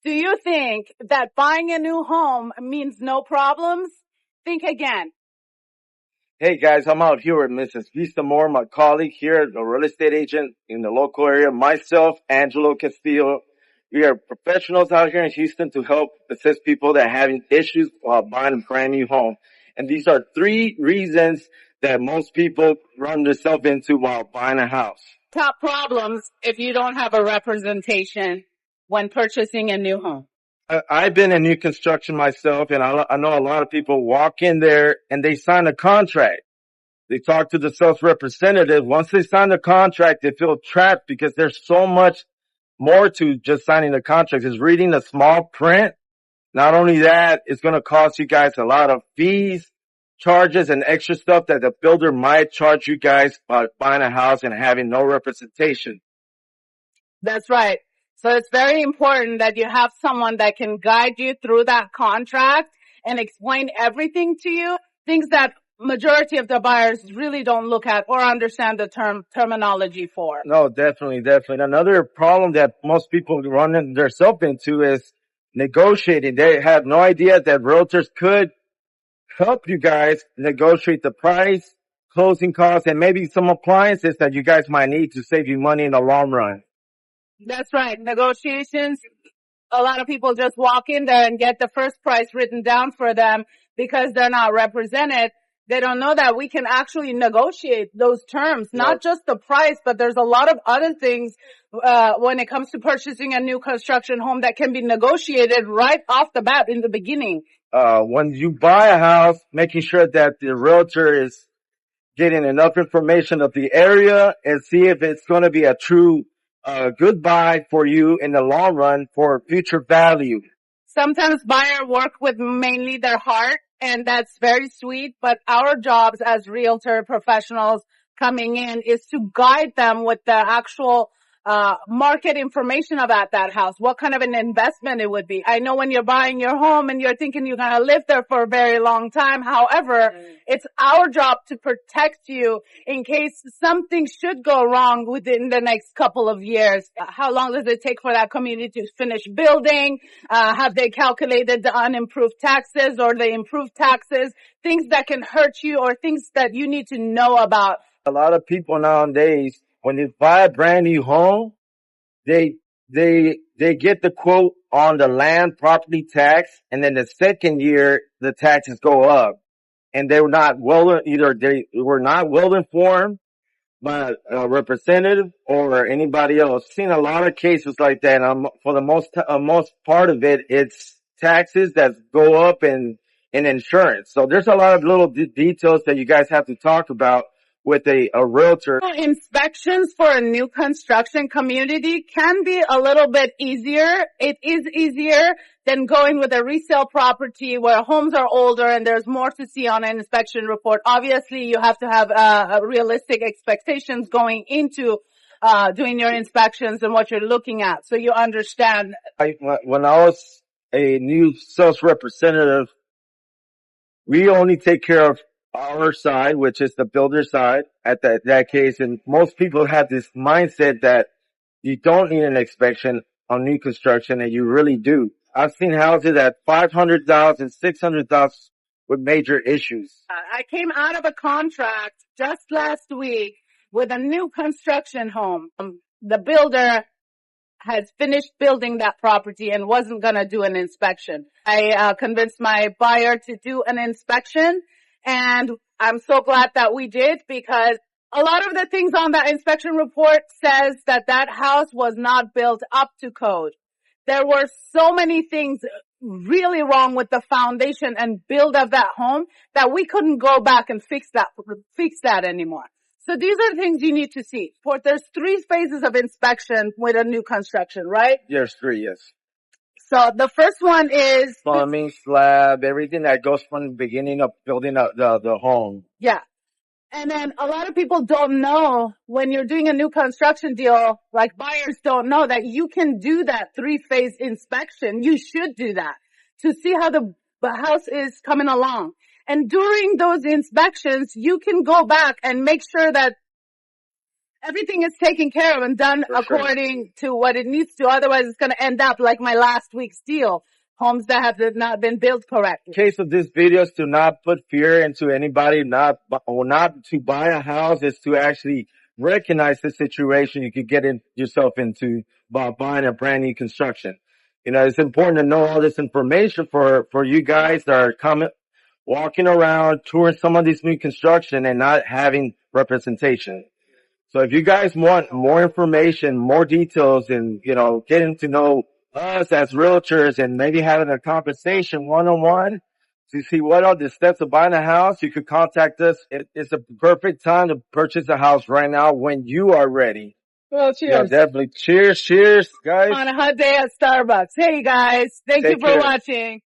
Do you think that buying a new home means no problems? Think again. Hey guys, I'm out here with Mrs. Vista Moore, my colleague here, a real estate agent in the local area. Myself, Angelo Castillo. We are professionals out here in Houston to help assist people that are having issues while buying a brand new home. And these are 3 reasons that most people run themselves into while buying a house. Top problems if you don't have a representation when purchasing a new home. I've been in new construction myself, and I know a lot of people walk in there and they sign a contract. They talk to the sales representative. Once they sign the contract, they feel trapped because there's so much more to just signing the contract. It's reading the small print. Not only that, it's going to cost you guys a lot of fees, charges, and extra stuff that the builder might charge you guys by buying a house and having no representation. That's right. So it's very important that you have someone that can guide you through that contract and explain everything to you, things that majority of the buyers really don't look at or understand the terminology for. No, definitely. Another problem that most people run themselves into is negotiating. They have no idea that realtors could help you guys negotiate the price, closing costs, and maybe some appliances that you guys might need to save you money in the long run. That's right. Negotiations. A lot of people just walk in there and get the first price written down for them because they're not represented. They don't know that we can actually negotiate those terms, not just the price, but there's a lot of other things when it comes to purchasing a new construction home that can be negotiated right off the bat in the beginning. When you buy a house, making sure that the realtor is getting enough information of the area and see if it's going to be a true good buy for you in the long run for future value. Sometimes buyers work with mainly their heart, and that's very sweet, but our jobs as realtor professionals coming in is to guide them with the actual market information about that house, what kind of an investment it would be. I know when you're buying your home and you're thinking you're going to live there for a very long time. However, it's our job to protect you in case something should go wrong within the next couple of years. How long does it take for that community to finish building? Have they calculated the unimproved taxes or the improved taxes? Things that can hurt you or things that you need to know about. A lot of people nowadays, when they buy a brand new home, they get the quote on the land property tax, and then the second year the taxes go up, and they were not they were not well informed by a representative or anybody else. I've seen a lot of cases like that. And for the most part of it, it's taxes that go up in insurance. So there's a lot of little details that you guys have to talk about with a realtor. Inspections for a new construction community can be a little bit easier. It is easier than going with a resale property where homes are older and there's more to see on an inspection report. Obviously, you have to have realistic expectations going into doing your inspections and what you're looking at, so you understand. When I was a new sales representative, we only take care of our side, which is the builder side at that case. And most people have this mindset that you don't need an inspection on new construction, and you really do. I've seen houses at $500,000, $600,000 with major issues. I came out of a contract just last week with a new construction home. The builder has finished building that property and wasn't going to do an inspection. I convinced my buyer to do an inspection. And I'm so glad that we did, because a lot of the things on that inspection report says that that house was not built up to code. There were so many things really wrong with the foundation and build of that home that we couldn't go back and fix that anymore. So these are things you need to see. There's 3 phases of inspection with a new construction, right? There's 3, yes. So the first one is plumbing, slab, everything that goes from the beginning of building the home. Yeah. And then a lot of people don't know, when you're doing a new construction deal, like buyers don't know that you can do that 3-phase inspection. You should do that to see how the house is coming along. And during those inspections, you can go back and make sure that everything is taken care of and done according to what it needs to. Otherwise, it's going to end up like my last week's deal. Homes that have not been built correctly. The case of this video is to not put fear into anybody, not to buy a house, is to actually recognize the situation you could get yourself into by buying a brand new construction. You know, it's important to know all this information for you guys that are walking around, touring some of these new construction and not having representation. So if you guys want more information, more details, and, you know, getting to know us as realtors and maybe having a conversation one-on-one to see what are the steps of buying a house, you could contact us. It's a perfect time to purchase a house right now when you are ready. Well, cheers. Yeah, definitely. Cheers, guys. On a hot day at Starbucks. Hey, guys. Thank you for watching.